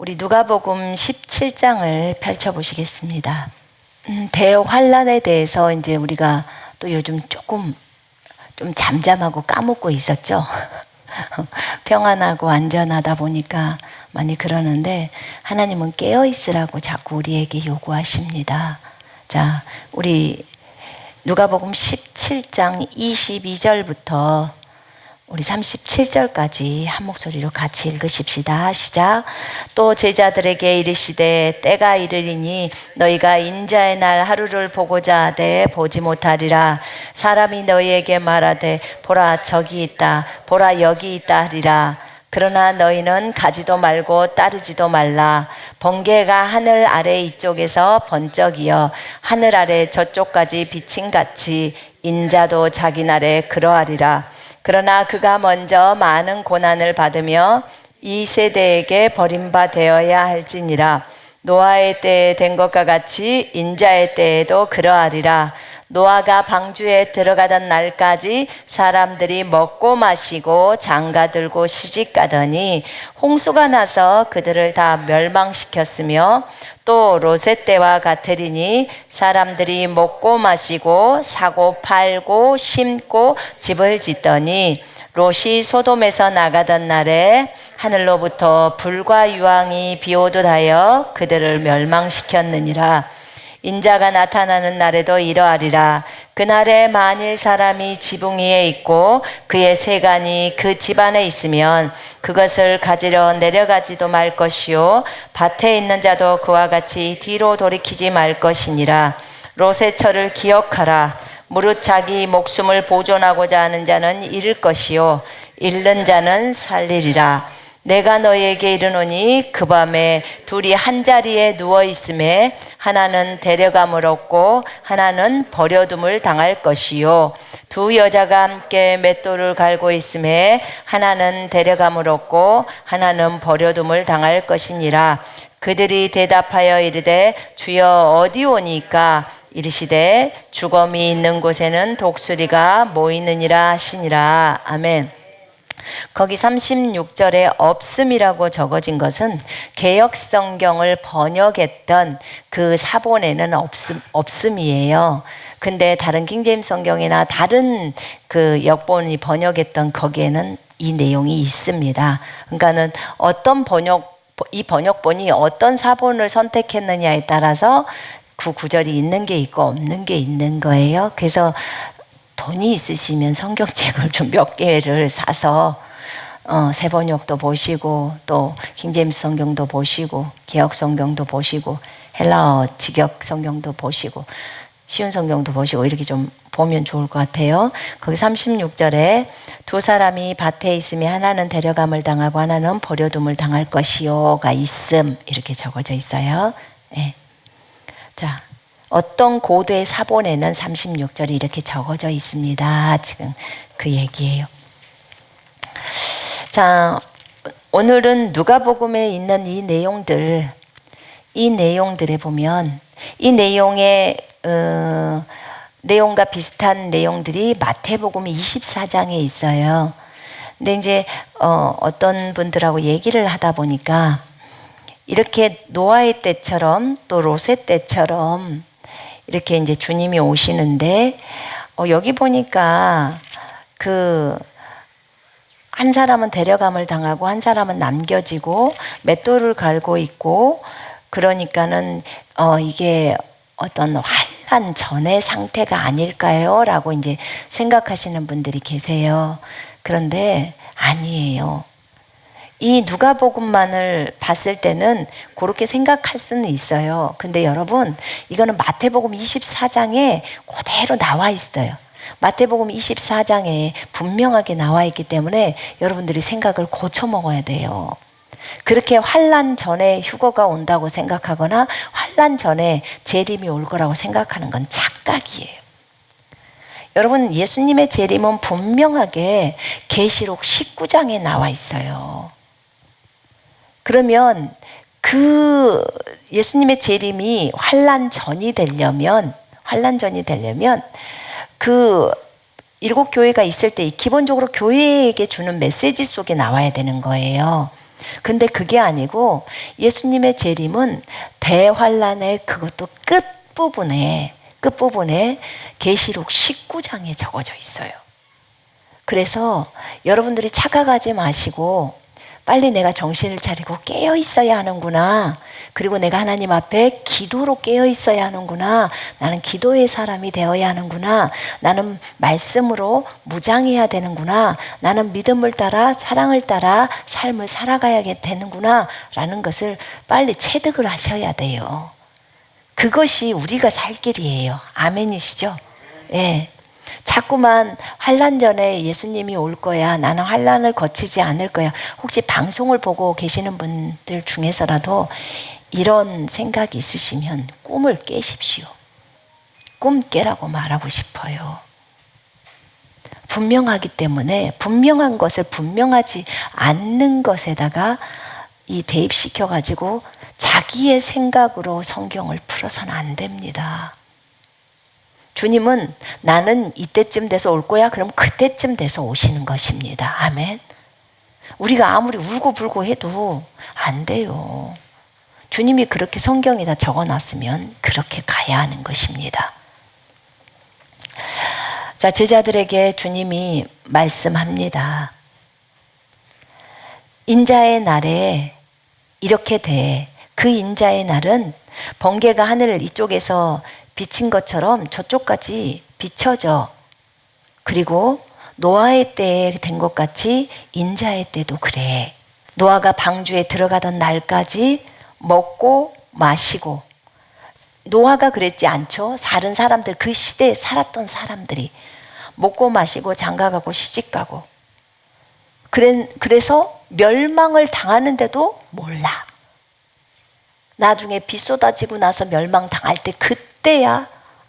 우리 누가복음 17장을 펼쳐보시겠습니다. 대환란에 대해서 이제 우리가 또 요즘 조금 좀 잠잠하고 까먹고 있었죠. 평안하고 안전하다 보니까 많이 그러는데 하나님은 깨어있으라고 자꾸 우리에게 요구하십니다. 자, 우리 누가복음 17장 22절부터 우리 37절까지 한 목소리로 같이 읽으십시다. 시작. 또 제자들에게 이르시되 때가 이르리니 너희가 인자의 날 하루를 보고자 하되 보지 못하리라. 사람이 너희에게 말하되 보라 저기 있다 보라 여기 있다 하리라. 그러나 너희는 가지도 말고 따르지도 말라. 번개가 하늘 아래 이쪽에서 번쩍이어 하늘 아래 저쪽까지 비침같이 인자도 자기 날에 그러하리라. 그러나 그가 먼저 많은 고난을 받으며 이 세대에게 버림받아야 할지니라. 노아의 때에 된 것과 같이 인자의 때에도 그러하리라. 노아가 방주에 들어가던 날까지 사람들이 먹고 마시고 장가들고 시집가더니 홍수가 나서 그들을 다 멸망시켰으며 또 롯의 때와 같으리니 사람들이 먹고 마시고 사고 팔고 심고 집을 짓더니 롯이 소돔에서 나가던 날에 하늘로부터 불과 유황이 비오듯 하여 그들을 멸망시켰느니라. 인자가 나타나는 날에도 이러하리라. 그날에 만일 사람이 지붕 위에 있고 그의 세간이 그 집안에 있으면 그것을 가지러 내려가지도 말 것이요 밭에 있는 자도 그와 같이 뒤로 돌이키지 말 것이니라. 롯의 철을 기억하라. 무릇 자기 목숨을 보존하고자 하는 자는 잃을 것이요 잃는 자는 살리리라. 내가 너희에게 이르노니 그 밤에 둘이 한 자리에 누워 있음에 하나는 데려감을 얻고 하나는 버려둠을 당할 것이요 두 여자가 함께 맷돌을 갈고 있음에 하나는 데려감을 얻고 하나는 버려둠을 당할 것이니라. 그들이 대답하여 이르되 주여 어디 오니까? 이르시되 주검이 있는 곳에는 독수리가 모이느니라 하시니라. 아멘. 거기 36절에 없음이라고 적어진 것은 개역성경을 번역했던 그 사본에는 없음이에요. 근데 다른 킹제임스 성경이나 다른 그 역본이 번역했던 거기에는 이 내용이 있습니다. 그러니까는 이 번역본이 어떤 사본을 선택했느냐에 따라서 그 구절이 있는 게 있고 없는 게 있는 거예요. 그래서 돈이 있으시면 성경책을 좀 몇 개를 사서 새 번역도 보시고 또 킹제임스 성경도 보시고 개역 성경도 보시고 헬라어 직역 성경도 보시고 쉬운 성경도 보시고 이렇게 좀 보면 좋을 것 같아요. 거기 36절에 두 사람이 밭에 있으면 하나는 데려감을 당하고 하나는 버려둠을 당할 것이요가 있음 이렇게 적어져 있어요. 네. 자, 어떤 고도의 사본에는 36절이 이렇게 적어져 있습니다. 지금 그 얘기예요. 자, 오늘은 누가복음에 있는 이 내용들에 보면 이 내용의 내용과 비슷한 내용들이 마태복음 24장에 있어요. 근데 이제 어떤 분들하고 얘기를 하다 보니까 이렇게 노아의 때처럼 또 롯의 때처럼 이렇게 이제 주님이 오시는데 여기 보니까 한 사람은 데려감을 당하고 한 사람은 남겨지고 맷돌을 갈고 있고 그러니까는 이게 어떤 환난 전의 상태가 아닐까요? 라고 이제 생각하시는 분들이 계세요. 그런데 아니에요. 이 누가복음만을 봤을 때는 그렇게 생각할 수는 있어요. 근데 여러분 이거는 마태복음 24장에 그대로 나와 있어요. 마태복음 24장에 분명하게 나와 있기 때문에 여러분들이 생각을 고쳐 먹어야 돼요. 그렇게 환난 전에 휴거가 온다고 생각하거나 환난 전에 재림이 올 거라고 생각하는 건 착각이에요. 여러분 예수님의 재림은 분명하게 계시록 19장에 나와 있어요. 그러면 그 예수님의 재림이 환난 전이 되려면 그 7 교회가 있을 때 기본적으로 교회에게 주는 메시지 속에 나와야 되는 거예요. 근데 그게 아니고 예수님의 재림은 대환란의 그것도 끝부분에 계시록 19장에 적어져 있어요. 그래서 여러분들이 착각하지 마시고 빨리 내가 정신을 차리고 깨어 있어야 하는구나. 그리고 내가 하나님 앞에 기도로 깨어 있어야 하는구나. 나는 기도의 사람이 되어야 하는구나. 나는 말씀으로 무장해야 되는구나. 나는 믿음을 따라 사랑을 따라 삶을 살아가야 되는구나. 라는 것을 빨리 체득을 하셔야 돼요. 그것이 우리가 살 길이에요. 아멘이시죠? 예. 자꾸만 환난 전에 예수님이 올 거야. 나는 환난을 거치지 않을 거야. 혹시 방송을 보고 계시는 분들 중에서라도 이런 생각이 있으시면 꿈을 깨십시오. 꿈 깨라고 말하고 싶어요. 분명하기 때문에 분명한 것을 분명하지 않는 것에다가 이 대입시켜가지고 자기의 생각으로 성경을 풀어서는 안 됩니다. 주님은 나는 이때쯤 돼서 올 거야. 그럼 그때쯤 돼서 오시는 것입니다. 아멘. 우리가 아무리 울고불고 해도 안 돼요. 주님이 그렇게 성경에다 적어놨으면 그렇게 가야 하는 것입니다. 자, 제자들에게 주님이 말씀합니다. 인자의 날에 이렇게 돼. 그 인자의 날은 번개가 하늘을 이쪽에서 비친 것처럼 저쪽까지 비춰져. 그리고 노아의 때에 된 것 같이 인자의 때도 그래. 노아가 방주에 들어가던 날까지 먹고 마시고. 노아가 그랬지 않죠? 다른 사람들, 그 시대에 살았던 사람들이 먹고 마시고 장가가고 시집가고. 그래서 멸망을 당하는데도 몰라. 나중에 비 쏟아지고 나서 멸망당할 때 그때야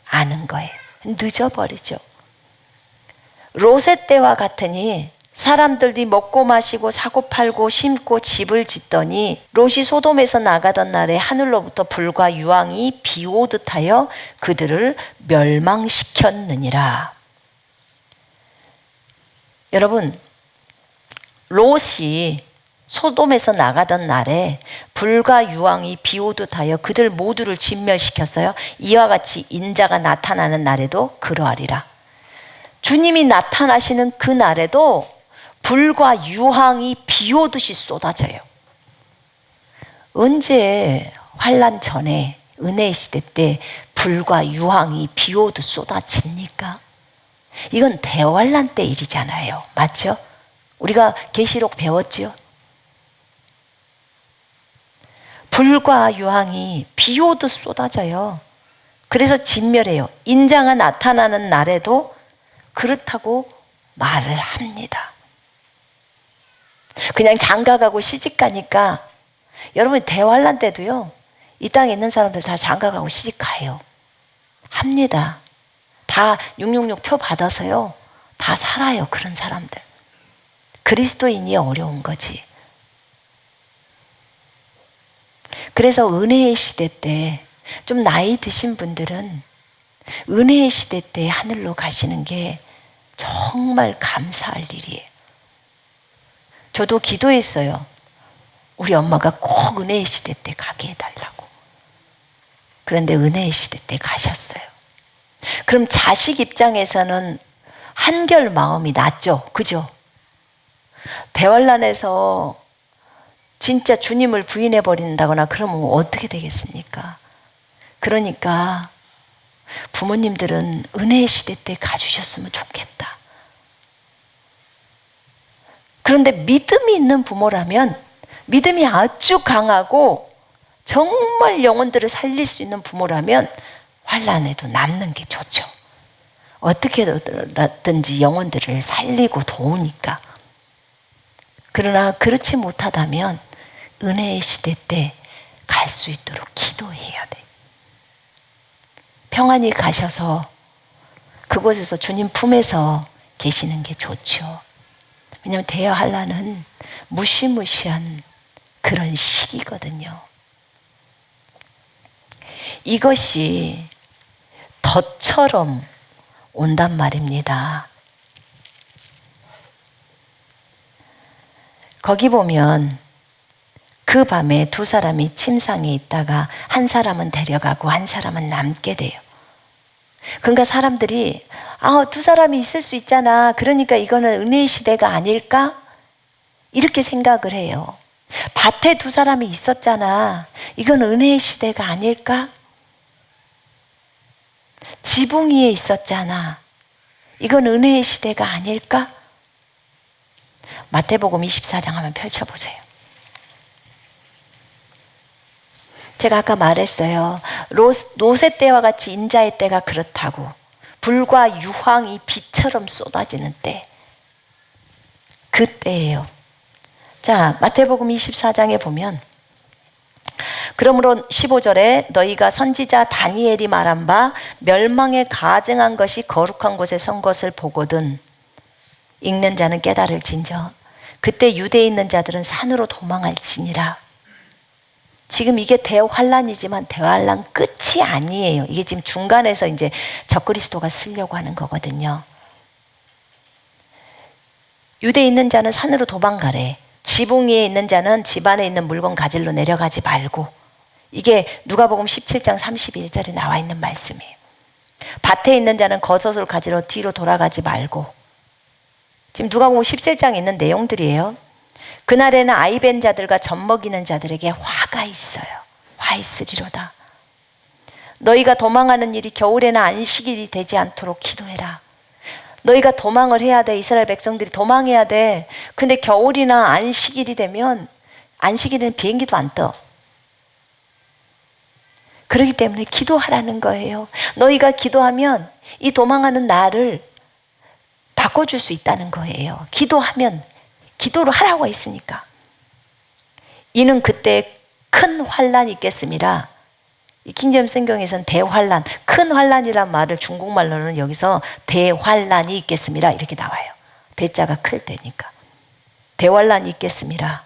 아는 거예요. 늦어버리죠. 롯의 때와 같으니 사람들이 먹고 마시고 사고 팔고 심고 집을 짓더니 롯이 소돔에서 나가던 날에 하늘로부터 불과 유황이 비오듯 하여 그들을 멸망시켰느니라. 여러분, 롯이 소돔에서 나가던 날에 불과 유황이 비오듯 하여 그들 모두를 진멸시켰어요. 이와 같이 인자가 나타나는 날에도 그러하리라. 주님이 나타나시는 그 날에도 불과 유황이 비오듯이 쏟아져요. 언제 환난 전에 은혜의 시대 때 불과 유황이 비오듯 쏟아집니까? 이건 대환난 때 일이잖아요. 맞죠? 우리가 계시록 배웠죠? 불과 유황이 비오듯 쏟아져요. 그래서 진멸해요. 인자가 나타나는 날에도 그렇다고 말을 합니다. 그냥 장가가고 시집가니까 여러분 대환란 때도요. 이 땅에 있는 사람들 다 장가가고 시집가요. 합니다. 다 666 표 받아서요. 다 살아요. 그런 사람들. 그리스도인이 어려운 거지. 그래서 은혜의 시대 때 좀 나이 드신 분들은 은혜의 시대 때 하늘로 가시는 게 정말 감사할 일이에요. 저도 기도했어요. 우리 엄마가 꼭 은혜의 시대 때 가게 해달라고. 그런데 은혜의 시대 때 가셨어요. 그럼 자식 입장에서는 한결 마음이 낫죠. 그죠? 대환란에서 진짜 주님을 부인해버린다거나 그러면 어떻게 되겠습니까? 그러니까 부모님들은 은혜의 시대 때 가주셨으면 좋겠다. 그런데 믿음이 있는 부모라면 믿음이 아주 강하고 정말 영혼들을 살릴 수 있는 부모라면 환난에도 남는 게 좋죠. 어떻게든지 영혼들을 살리고 도우니까. 그러나 그렇지 못하다면 은혜의 시대 때 갈 수 있도록 기도해야 돼. 평안히 가셔서 그곳에서 주님 품에서 계시는 게 좋죠. 왜냐하면 대환란은 무시무시한 그런 시기거든요. 이것이 덫처럼 온단 말입니다. 거기 보면 그 밤에 두 사람이 침상에 있다가 한 사람은 데려가고 한 사람은 남게 돼요. 그러니까 사람들이 두 사람이 있을 수 있잖아. 그러니까 이거는 은혜의 시대가 아닐까? 이렇게 생각을 해요. 밭에 두 사람이 있었잖아. 이건 은혜의 시대가 아닐까? 지붕 위에 있었잖아. 이건 은혜의 시대가 아닐까? 마태복음 24장 한번 펼쳐보세요. 제가 아까 말했어요. 노새 때와 같이 인자의 때가 그렇다고. 불과 유황이 비처럼 쏟아지는 때. 그 때예요. 자, 마태복음 24장에 보면 그러므로 15절에 너희가 선지자 다니엘이 말한 바 멸망에 가증한 것이 거룩한 곳에 선 것을 보거든 읽는 자는 깨달을진저 그때 유대에 있는 자들은 산으로 도망할지니라. 지금 이게 대환란이지만 대환란 끝이 아니에요. 이게 지금 중간에서 이제 적그리스도가 쓰려고 하는 거거든요. 유대에 있는 자는 산으로 도망가래. 지붕 위에 있는 자는 집안에 있는 물건 가지러 내려가지 말고. 이게 누가복음 17장 31절에 나와 있는 말씀이에요. 밭에 있는 자는 겉옷을 가지러 뒤로 돌아가지 말고. 지금 누가복음 17장에 있는 내용들이에요. 그날에는 아이 벤 자들과 젖 먹이는 자들에게 화가 있어요. 화 있으리로다. 너희가 도망하는 일이 겨울에는 안식일이 되지 않도록 기도해라. 너희가 도망을 해야 돼. 이스라엘 백성들이 도망해야 돼. 근데 겨울이나 안식일이 되면 안식일에는 비행기도 안 떠. 그렇기 때문에 기도하라는 거예요. 너희가 기도하면 이 도망하는 나를 바꿔줄 수 있다는 거예요. 기도하면 기도를 하라고 했으니까. 이는 그때 큰 환란이 있겠습니다. 이 킹제임스 성경에서는 대환란, 큰 환란이란 말을 중국말로는 여기서 대환란이 있겠습니다. 이렇게 나와요. 대자가 클 때니까. 대환란이 있겠습니다.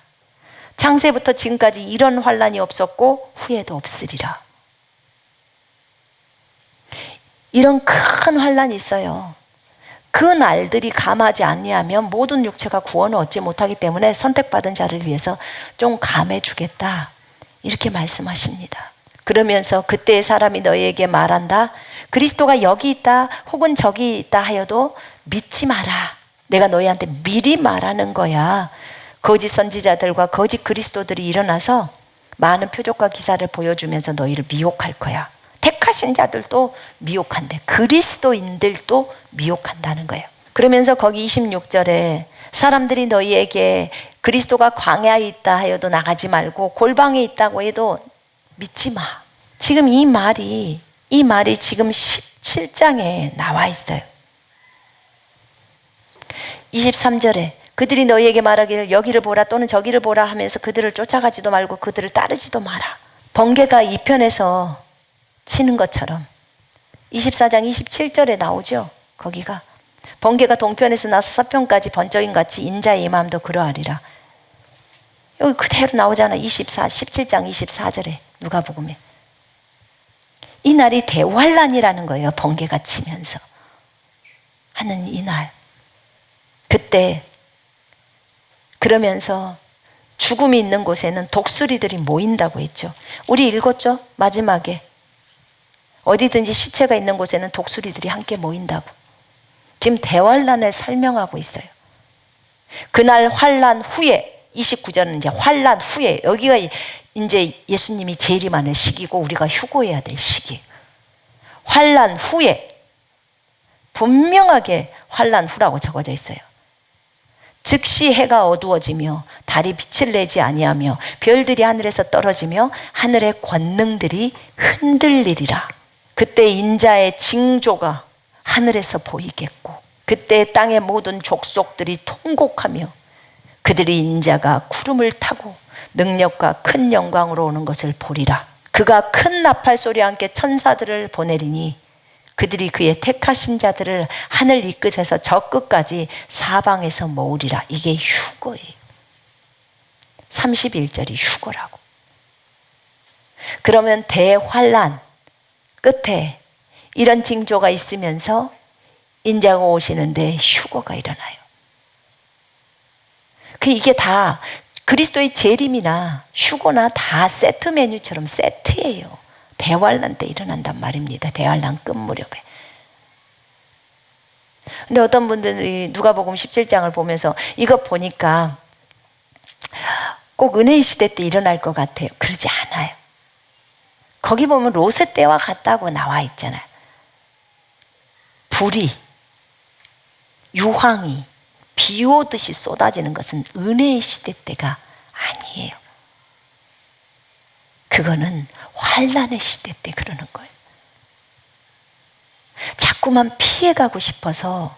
창세부터 지금까지 이런 환란이 없었고 후에도 없으리라. 이런 큰 환란이 있어요. 그 날들이 감하지 아니하면 모든 육체가 구원을 얻지 못하기 때문에 선택받은 자를 위해서 좀 감해 주겠다. 이렇게 말씀하십니다. 그러면서 그때의 사람이 너희에게 말한다. 그리스도가 여기 있다 혹은 저기 있다 하여도 믿지 마라. 내가 너희한테 미리 말하는 거야. 거짓 선지자들과 거짓 그리스도들이 일어나서 많은 표적과 기사를 보여주면서 너희를 미혹할 거야. 택하신 자들도 미혹한대. 그리스도인들도 미혹한다는 거예요. 그러면서 거기 26절에 사람들이 너희에게 그리스도가 광야에 있다 하여도 나가지 말고 골방에 있다고 해도 믿지 마. 지금 이 말이 지금 17장에 나와 있어요. 23절에 그들이 너희에게 말하기를 여기를 보라 또는 저기를 보라 하면서 그들을 쫓아가지도 말고 그들을 따르지도 마라. 번개가 2편에서 치는 것처럼 24장 27절에 나오죠. 거기가 번개가 동편에서 나서 서편까지 번쩍임 같이 인자의 임함도 그러하리라. 여기 그대로 나오잖아. 17장 24절에 누가복음에. 이 날이 대환란이라는 거예요. 번개가 치면서 하는 이 날. 그때 그러면서 죽음이 있는 곳에는 독수리들이 모인다고 했죠. 우리 읽었죠? 마지막에 어디든지 시체가 있는 곳에는 독수리들이 함께 모인다고. 지금 대환란을 설명하고 있어요. 그날 환란 후에 29절은 이제 환란 후에 여기가 이제 예수님이 재림하는 시기고 우리가 휴거해야 될 시기. 환란 후에 분명하게 환란 후라고 적어져 있어요. 즉시 해가 어두워지며 달이 빛을 내지 아니하며 별들이 하늘에서 떨어지며 하늘의 권능들이 흔들리리라. 그때 인자의 징조가 하늘에서 보이겠고 그때 땅의 모든 족속들이 통곡하며 그들이 인자가 구름을 타고 능력과 큰 영광으로 오는 것을 보리라. 그가 큰 나팔 소리와 함께 천사들을 보내리니 그들이 그의 택하신 자들을 하늘 이 끝에서 저 끝까지 사방에서 모으리라. 이게 휴거예요. 31절이 휴거라고. 그러면 대환란 끝에 이런 징조가 있으면서 인자가 오시는데 휴거가 일어나요. 이게 다 그리스도의 재림이나 휴거나 다 세트 메뉴처럼 세트예요. 대환란 때 일어난단 말입니다. 대환란 끝 무렵에. 근데 어떤 분들이 누가복음 17장을 보면서 이거 보니까 꼭 은혜의 시대 때 일어날 것 같아요. 그러지 않아요. 거기 보면 롯의 때와 같다고 나와 있잖아요. 불이, 유황이 비 오듯이 쏟아지는 것은 은혜의 시대 때가 아니에요. 그거는 환난의 시대 때 그러는 거예요. 자꾸만 피해가고 싶어서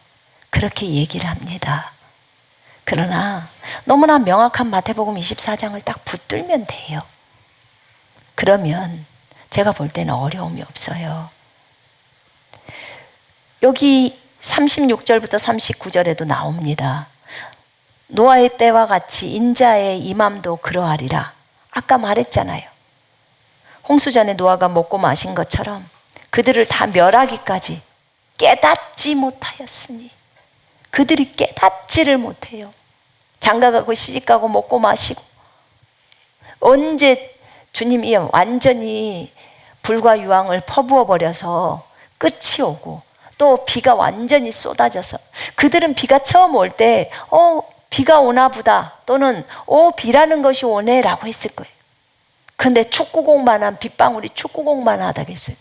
그렇게 얘기를 합니다. 그러나 너무나 명확한 마태복음 24장을 딱 붙들면 돼요. 그러면 제가 볼 때는 어려움이 없어요. 여기 36절부터 39절에도 나옵니다. 노아의 때와 같이 인자의 임함도 그러하리라. 아까 말했잖아요. 홍수전에 노아가 먹고 마신 것처럼 그들을 다 멸하기까지 깨닫지 못하였으니, 그들이 깨닫지를 못해요. 장가가고 시집가고 먹고 마시고, 언제 주님이 완전히 불과 유황을 퍼부어 버려서 끝이 오고 또 비가 완전히 쏟아져서, 그들은 비가 처음 올 때 비가 오나 보다, 또는 비라는 것이 오네 라고 했을 거예요. 근데 축구공만한, 빗방울이 축구공만 하다겠어요.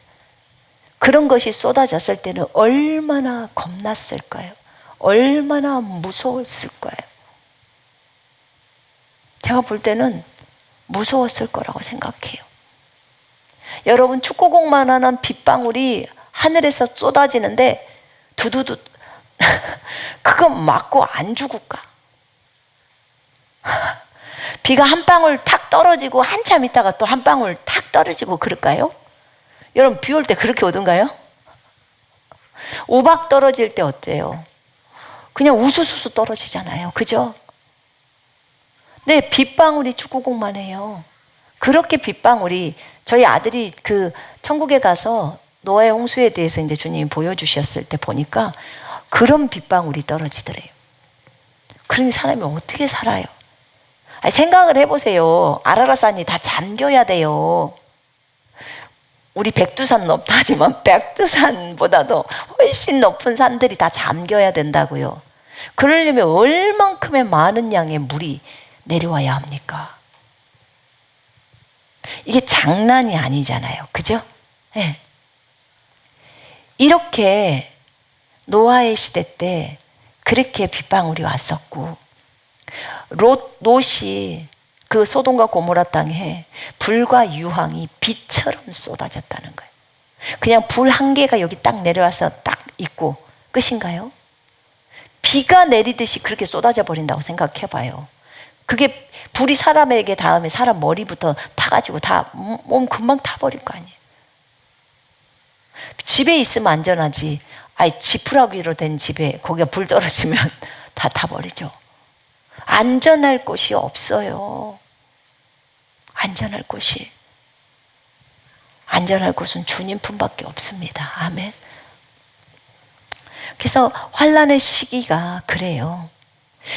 그런 것이 쏟아졌을 때는 얼마나 겁났을까요? 얼마나 무서웠을 거예요. 제가 볼 때는 무서웠을 거라고 생각해요. 여러분, 축구공만한 빗방울이 하늘에서 쏟아지는데 두두두 그거 맞고 안 죽을까? 비가 한 방울 탁 떨어지고 한참 있다가 또 한 방울 탁 떨어지고 그럴까요? 여러분, 비 올 때 그렇게 오던가요? 우박 떨어질 때 어때요? 그냥 우수수수 떨어지잖아요. 그죠? 네, 빗방울이 축구공만 해요. 그렇게 빗방울이, 저희 아들이 그 천국에 가서 노아의 홍수에 대해서 이제 주님이 보여주셨을 때 보니까 그런 빗방울이 떨어지더래요. 그러니 사람이 어떻게 살아요? 아니, 생각을 해보세요. 아라라산이 다 잠겨야 돼요. 우리 백두산 높다 하지만 백두산보다도 훨씬 높은 산들이 다 잠겨야 된다고요. 그러려면 얼만큼의 많은 양의 물이 내려와야 합니까? 이게 장난이 아니잖아요. 그죠? 네. 이렇게 노아의 시대 때 그렇게 빗방울이 왔었고, 롯이 그 소돔과 고모라 땅에 불과 유황이 비처럼 쏟아졌다는 거예요. 그냥 불 한 개가 여기 딱 내려와서 딱 있고 끝인가요? 비가 내리듯이 그렇게 쏟아져 버린다고 생각해 봐요. 그게 불이 사람에게 닿으면 사람 머리부터 타가지고 다 몸 금방 타버릴 거 아니에요. 집에 있으면 안전하지, 지푸라기로 된 집에 거기가 불 떨어지면 다 타버리죠. 안전할 곳이 없어요. 안전할 곳이. 안전할 곳은 주님 품밖에 없습니다. 아멘. 그래서 환난의 시기가 그래요.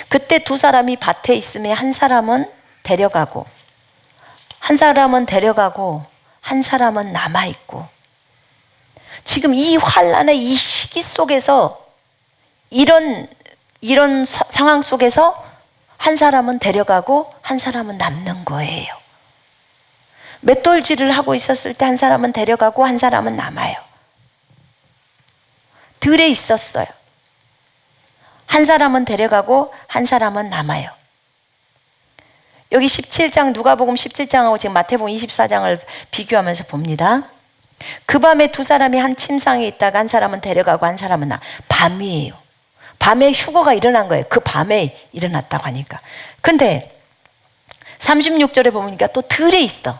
그때 두 사람이 밭에 있으면 한 사람은 데려가고 한 사람은 남아있고, 지금 이 환난의 이 시기 속에서 이런 상황 속에서 한 사람은 데려가고 한 사람은 남는 거예요. 맷돌질을 하고 있었을 때 한 사람은 데려가고 한 사람은 남아요. 들에 있었어요. 한 사람은 데려가고 한 사람은 남아요. 여기 17장, 누가복음 17장하고 지금 마태복음 24장을 비교하면서 봅니다. 그 밤에 두 사람이 한 침상에 있다가 한 사람은 데려가고 한 사람은 밤이에요. 밤에 휴거가 일어난 거예요. 그 밤에 일어났다고 하니까. 근데 36절에 보니까 또 들에 있어.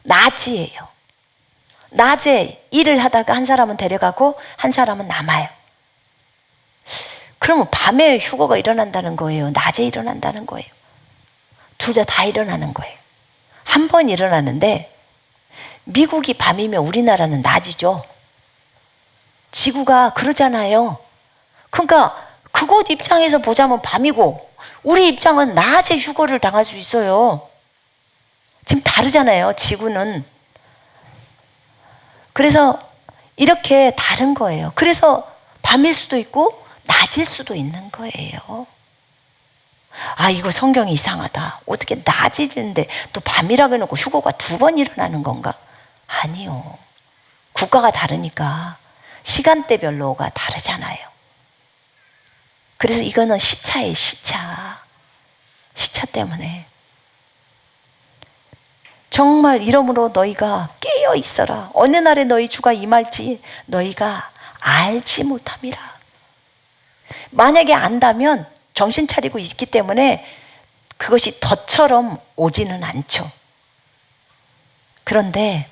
낮이에요. 낮에 일을 하다가 한 사람은 데려가고 한 사람은 남아요. 그러면 밤에 휴거가 일어난다는 거예요? 낮에 일어난다는 거예요? 둘 다 일어나는 거예요. 한 번 일어나는데, 미국이 밤이면 우리나라는 낮이죠. 지구가 그러잖아요. 그러니까 그곳 입장에서 보자면 밤이고, 우리 입장은 낮에 휴거를 당할 수 있어요. 지금 다르잖아요, 지구는. 그래서 이렇게 다른 거예요. 그래서 밤일 수도 있고 낮일 수도 있는 거예요. 아, 이거 성경이 이상하다. 어떻게 낮이는데 또 밤이라고 해놓고 휴거가 2번 일어나는 건가? 아니요. 국가가 다르니까 시간대별로가 다르잖아요. 그래서 이거는 시차예요, 시차. 시차 때문에. 정말 이러므로 너희가 깨어 있어라. 어느 날에 너희 주가 임할지 너희가 알지 못함이라. 만약에 안다면 정신 차리고 있기 때문에 그것이 덫처럼 오지는 않죠. 그런데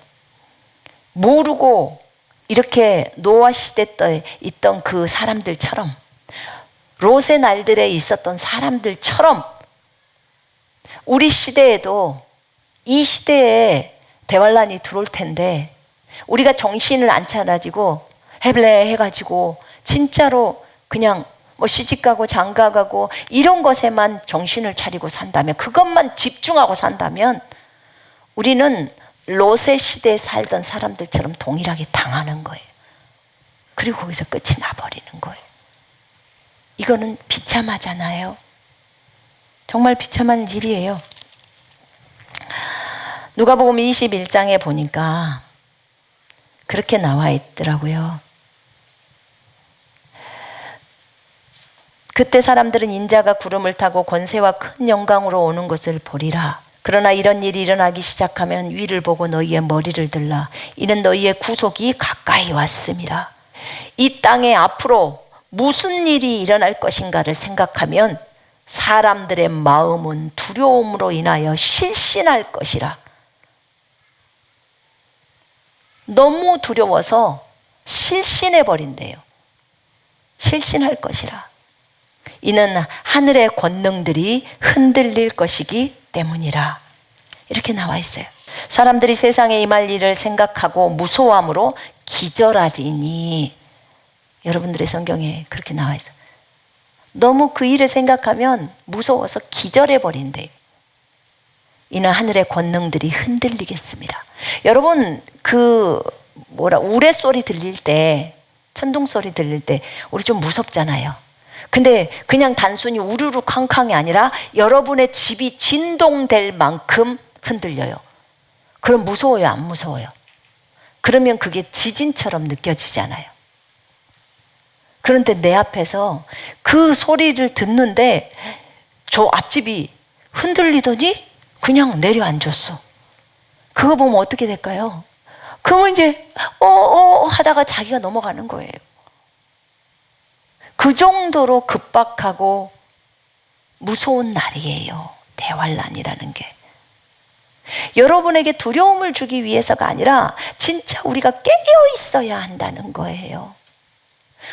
모르고 이렇게 노아 시대 때 있던 그 사람들처럼, 롯의 날들에 있었던 사람들처럼 우리 시대에도 이 시대에 대환란이 들어올 텐데 우리가 정신을 안 차려지고 해블레 해가지고 진짜로 그냥 뭐 시집가고 장가가고 이런 것에만 정신을 차리고 산다면, 그것만 집중하고 산다면 우리는 롯의 시대에 살던 사람들처럼 동일하게 당하는 거예요. 그리고 거기서 끝이 나버리는 거예요. 이거는 비참하잖아요. 정말 비참한 일이에요. 누가복음 21장에 보니까 그렇게 나와 있더라고요. 그때 사람들은 인자가 구름을 타고 권세와 큰 영광으로 오는 것을 보리라. 그러나 이런 일이 일어나기 시작하면 위를 보고 너희의 머리를 들라. 이는 너희의 구속이 가까이 왔음이라. 이 땅에 앞으로 무슨 일이 일어날 것인가를 생각하면 사람들의 마음은 두려움으로 인하여 실신할 것이라. 너무 두려워서 실신해 버린대요. 실신할 것이라. 이는 하늘의 권능들이 흔들릴 것이기 때문이라. 이렇게 나와 있어요. 사람들이 세상에 임할 일을 생각하고 무서워함으로 기절하리니. 여러분들의 성경에 그렇게 나와 있어요. 너무 그 일을 생각하면 무서워서 기절해 버린대요. 이는 하늘의 권능들이 흔들리겠습니다. 여러분, 우레소리 들릴 때, 천둥 소리 들릴 때 우리 좀 무섭잖아요. 근데 그냥 단순히 우르르 쾅쾅이 아니라 여러분의 집이 진동될 만큼 흔들려요. 그럼 무서워요, 안 무서워요? 그러면 그게 지진처럼 느껴지잖아요. 그런데 내 앞에서 그 소리를 듣는데 저 앞집이 흔들리더니 그냥 내려앉았어. 그거 보면 어떻게 될까요? 그러면 이제 하다가 자기가 넘어가는 거예요. 그 정도로 급박하고 무서운 날이에요, 대환란이라는 게. 여러분에게 두려움을 주기 위해서가 아니라 진짜 우리가 깨어 있어야 한다는 거예요.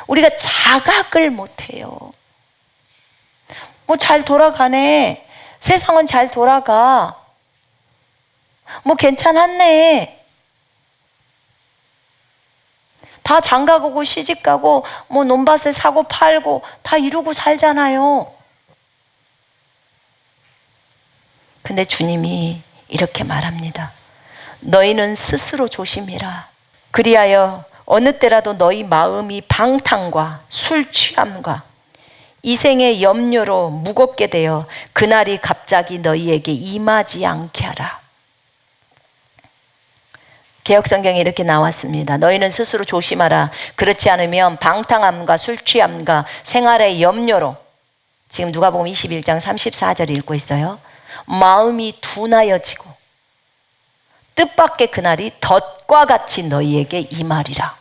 우리가 자각을 못해요. 뭐 잘 돌아가네, 세상은 잘 돌아가, 뭐 괜찮았네, 다 장가가고 시집가고 뭐 논밭을 사고 팔고 다 이루고 살잖아요. 근데 주님이 이렇게 말합니다. 너희는 스스로 조심해라. 그리하여 어느 때라도 너희 마음이 방탕과 술 취함과 이생의 염려로 무겁게 되어 그날이 갑자기 너희에게 임하지 않게 하라. 개역성경에 이렇게 나왔습니다. 너희는 스스로 조심하라. 그렇지 않으면 방탕함과 술 취함과 생활의 염려로, 지금 누가복음 21장 34절 읽고 있어요. 마음이 둔하여지고 뜻밖의 그날이 덫과 같이 너희에게 임하리라.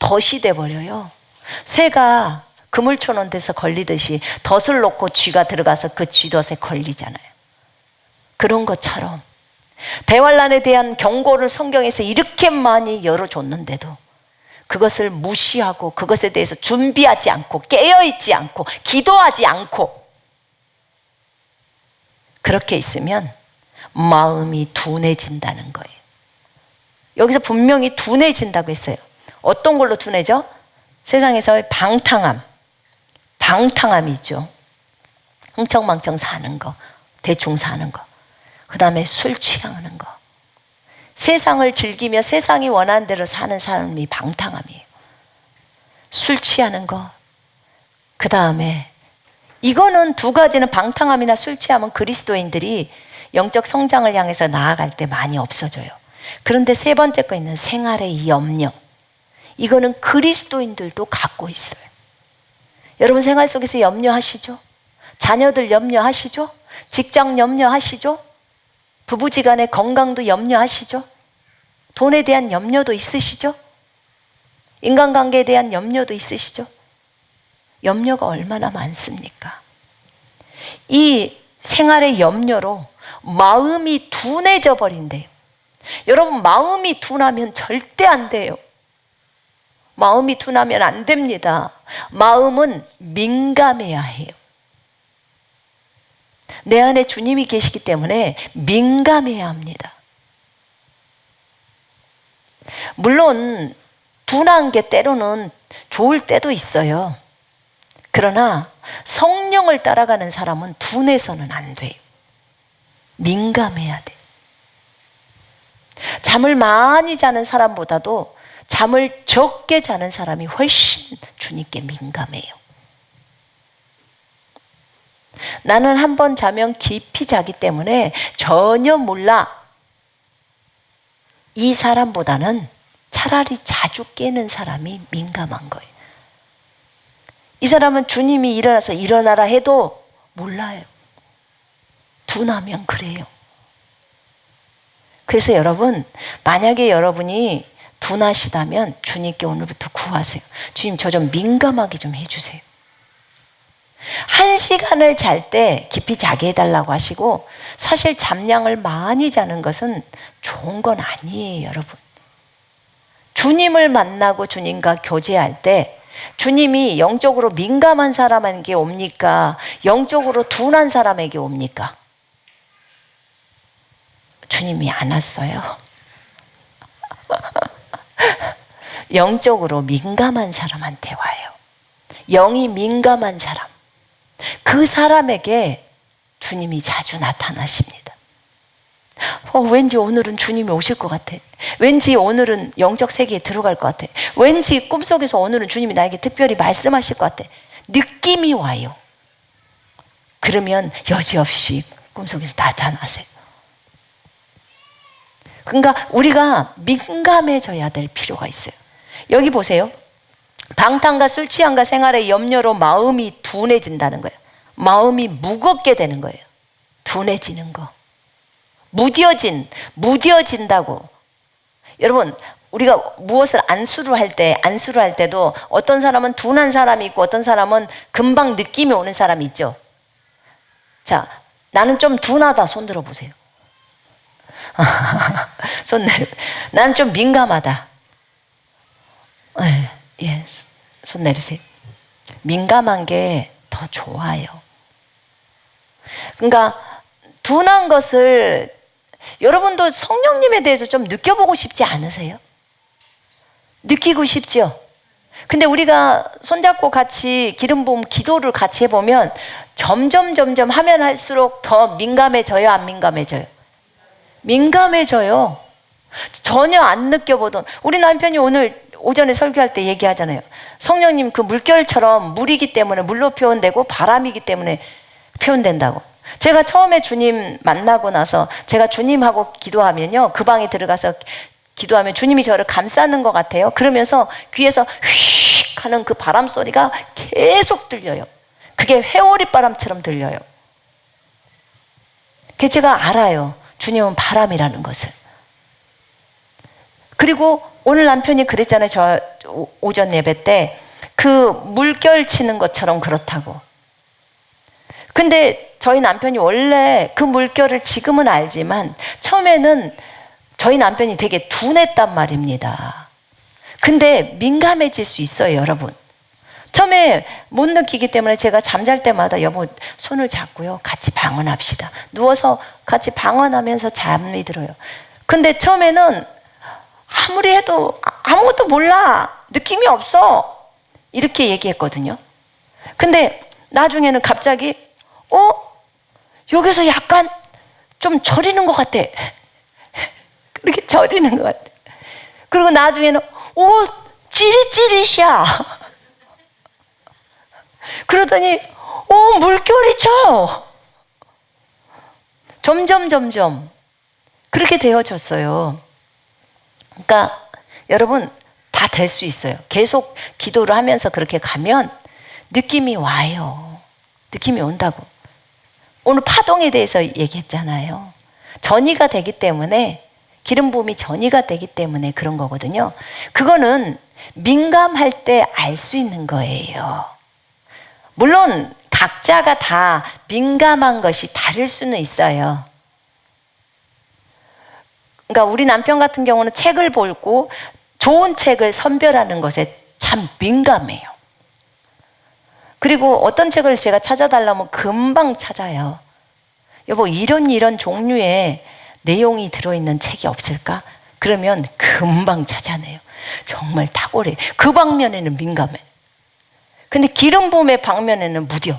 덫이 돼버려요. 새가 그물쳐놓은 데서 걸리듯이 덫을 놓고 쥐가 들어가서 그 쥐덫에 걸리잖아요. 그런 것처럼 대환란에 대한 경고를 성경에서 이렇게 많이 열어줬는데도 그것을 무시하고 그것에 대해서 준비하지 않고 깨어있지 않고 기도하지 않고 그렇게 있으면 마음이 둔해진다는 거예요. 여기서 분명히 둔해진다고 했어요. 어떤 걸로 둔해져? 세상에서의 방탕함이죠. 흥청망청 사는 거, 대충 사는 거, 그 다음에 술 취하는 거, 세상을 즐기며 세상이 원하는 대로 사는 사람이 방탕함이에요. 술 취하는 거, 그 다음에 이거는 두 가지는, 방탕함이나 술 취함은 그리스도인들이 영적 성장을 향해서 나아갈 때 많이 없어져요. 그런데 세 번째 거 있는 생활의 염려, 이거는 그리스도인들도 갖고 있어요. 여러분 생활 속에서 염려하시죠? 자녀들 염려하시죠? 직장 염려하시죠? 부부지간의 건강도 염려하시죠? 돈에 대한 염려도 있으시죠? 인간관계에 대한 염려도 있으시죠? 염려가 얼마나 많습니까? 이 생활의 염려로 마음이 둔해져 버린대요. 여러분 마음이 둔하면 절대 안 돼요. 마음이 둔하면 안 됩니다. 마음은 민감해야 해요. 내 안에 주님이 계시기 때문에 민감해야 합니다. 물론 둔한 게 때로는 좋을 때도 있어요. 그러나 성령을 따라가는 사람은 둔해서는 안 돼요. 민감해야 돼. 잠을 많이 자는 사람보다도 잠을 적게 자는 사람이 훨씬 주님께 민감해요. 나는 한 번 자면 깊이 자기 때문에 전혀 몰라. 이 사람보다는 차라리 자주 깨는 사람이 민감한 거예요. 이 사람은 주님이 일어나서 일어나라 해도 몰라요. 둔하면 그래요. 그래서 여러분, 만약에 여러분이 둔하시다면 주님께 오늘부터 구하세요. 주님, 저 좀 민감하게 좀 해주세요. 1시간을 잘 때 깊이 자게 해달라고 하시고, 사실 잠량을 많이 자는 것은 좋은 건 아니에요, 여러분. 주님을 만나고 주님과 교제할 때 주님이 영적으로 민감한 사람에게 옵니까? 영적으로 둔한 사람에게 옵니까? 주님이 안 왔어요. 영적으로 민감한 사람한테 와요. 영이 민감한 사람, 그 사람에게 주님이 자주 나타나십니다. 왠지 오늘은 주님이 오실 것 같아. 왠지 오늘은 영적 세계에 들어갈 것 같아. 왠지 꿈속에서 오늘은 주님이 나에게 특별히 말씀하실 것 같아. 느낌이 와요. 그러면 여지없이 꿈속에서 나타나세요. 그러니까 우리가 민감해져야 될 필요가 있어요. 여기 보세요. 방탕과 술 취함과 생활의 염려로 마음이 둔해진다는 거예요. 마음이 무겁게 되는 거예요. 둔해지는 거. 무뎌진다고. 여러분, 우리가 무엇을 안수를 할 때도 어떤 사람은 둔한 사람이 있고 어떤 사람은 금방 느낌이 오는 사람이 있죠. 자, 나는 좀 둔하다. 손 들어보세요. 나는 좀 민감하다. 예, 손 내리세요. 민감한 게 더 좋아요. 그러니까 둔한 것을, 여러분도 성령님에 대해서 좀 느껴보고 싶지 않으세요? 느끼고 싶죠? 근데 우리가 손잡고 같이 기름 부음 기도를 같이 해보면 점점 하면 할수록 더 민감해져요, 안 민감해져요? 민감해져요. 전혀 안 느껴보던, 우리 남편이 오늘 오전에 설교할 때 얘기하잖아요. 성령님 그 물결처럼 물이기 때문에 물로 표현되고 바람이기 때문에 표현된다고. 제가 처음에 주님 만나고 나서 제가 주님하고 기도하면요, 그 방에 들어가서 기도하면 주님이 저를 감싸는 것 같아요. 그러면서 귀에서 휙 하는 그 바람 소리가 계속 들려요. 그게 회오리 바람처럼 들려요. 그게 제가 알아요. 주님은 바람이라는 것을. 그리고 오늘 남편이 그랬잖아요. 저 오전 예배 때 그 물결 치는 것처럼 그렇다고. 근데 저희 남편이 원래 그 물결을 지금은 알지만 처음에는 저희 남편이 되게 둔했단 말입니다. 근데 민감해질 수 있어요, 여러분. 처음에 못 느끼기 때문에 제가 잠잘 때마다 여보 손을 잡고요, 같이 방언합시다. 누워서 같이 방언하면서 잠이 들어요. 근데 처음에는 아무리 해도 아무것도 몰라, 느낌이 없어, 이렇게 얘기했거든요. 근데 나중에는 갑자기 여기서 약간 좀 저리는 것 같아. 그렇게 저리는 것 같아. 그리고 나중에는 찌릿찌릿이야. 그러더니 물결이 쳐. 점점 그렇게 되어졌어요. 그러니까 여러분 다 될 수 있어요. 계속 기도를 하면서 그렇게 가면 느낌이 와요. 느낌이 온다고. 오늘 파동에 대해서 얘기했잖아요. 전이가 되기 때문에, 기름 부음이 전이가 되기 때문에 그런 거거든요. 그거는 민감할 때 알 수 있는 거예요. 물론 각자가 다 민감한 것이 다를 수는 있어요. 그러니까 우리 남편 같은 경우는 책을 보고 좋은 책을 선별하는 것에 참 민감해요. 그리고 어떤 책을 제가 찾아달라면 금방 찾아요. 여보, 이런 종류의 내용이 들어있는 책이 없을까? 그러면 금방 찾아내요. 정말 탁월해. 그 방면에는 민감해. 근데 기름 부음의 방면에는 무뎌.